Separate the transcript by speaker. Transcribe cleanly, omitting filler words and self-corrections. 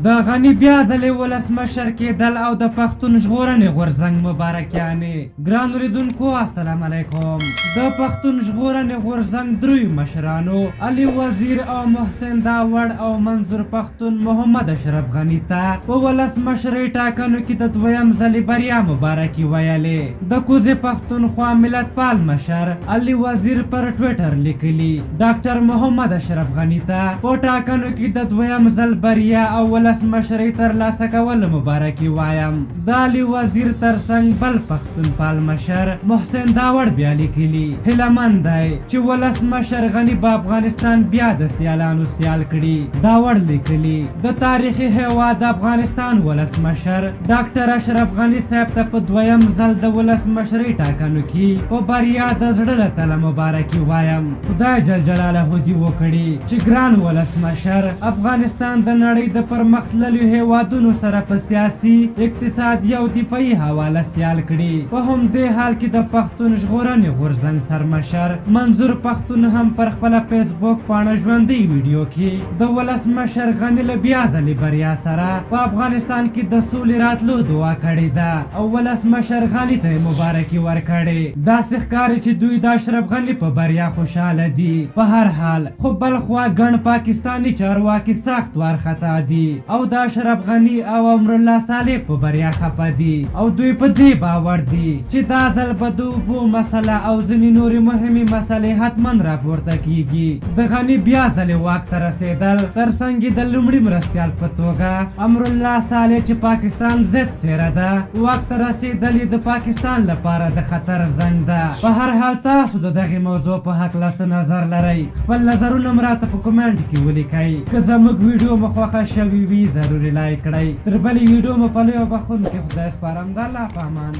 Speaker 1: د غنی بیا ځلې ولسمشر کېدل او د پښتون ژغورنې غورځنګ مبارکیانې. ګران اوریدونکو السلام علیکم. د پښتون ژغورنې غورځنګ دریو مشرانو علي وزیر او محسین داور او منظور پښتون محمد اشرف غنی ته په ولسمشرۍ ټاکنو کې د دویم ځلې بریا مبارکي ویلې. د کوزې پښتونخوا ملت پال مشر علي وزیر پر ټویټر لیکلي ډاکټر محمد اشرف غنی ته په ټاکنو کې د دویم ځل بریا او ولسمشرۍ ترلاسه کول مبارکي وایم. د علي وزیر ترڅنګ بل پښتون پال مشر محسین داور بیا لیکلي هیلهمند دی چې ولسمشر غنی په افغانستان بیا د سیالانو سیال کړي. داور لیکلي د تاریخي هیواد افغانستان ولسمشر ډاکټر اشرف غنی صاحب ته په دویم ځل د ولسمشرۍ ټاکنو کې په بریا د زړه له تله مبارکي وایم. خدای جل جلاله دې وکړي چې ګران ولسمشر افغانستان د نړۍ د پرمختللو هیوادونو سره په سیاسي اقتصادي او دفاعي حواله سیال کړي. په همدې حال کې د پښتون ژغورنې غورځنګ سرمشر منظور پښتون هم پر خپله فیسبوک پاڼه ژوندۍ ویډیو کې د ولسمشر غني له بیا ځلې بریا سره په افغانستان کې د سولې راتلو دعا کړې ده او ولسمشر غني ته مبارکي ورکړې. داسې ښکاري چې دوی د اشرف غني په بریا خوشحاله دي. په هر حال خو بل خوا ګڼ پاکستاني چارواکي سخت وارخطا دي او د اشرف غني او امرالله صالح په بریا خفه دي او دوی په دې باور دي چې دا ځل به د اوبو مسله او ځینې نورې مهمې مسلې حتما راپورته کیږي. د غني بیا ځلې واک ته رسېدل ترڅنګ د لومړي مرستیال په توګه امرالله صالح چې پاکستان ضد څیره ده واک ته رسېدل د پاکستان لپاره د خطر زنګ ده. په هر حال تاسو د دغې موضوع په هکله څه نظر لرئ؟ خپل نظرونه م راته په کومنټ کې ولیکئ. که زموږ ویډیو مو خوښه شوې وي ضروري لایک کړئ. تر بلې ویډیو مو په لوی او بخښونکي خدای سپارم. د الله په امان.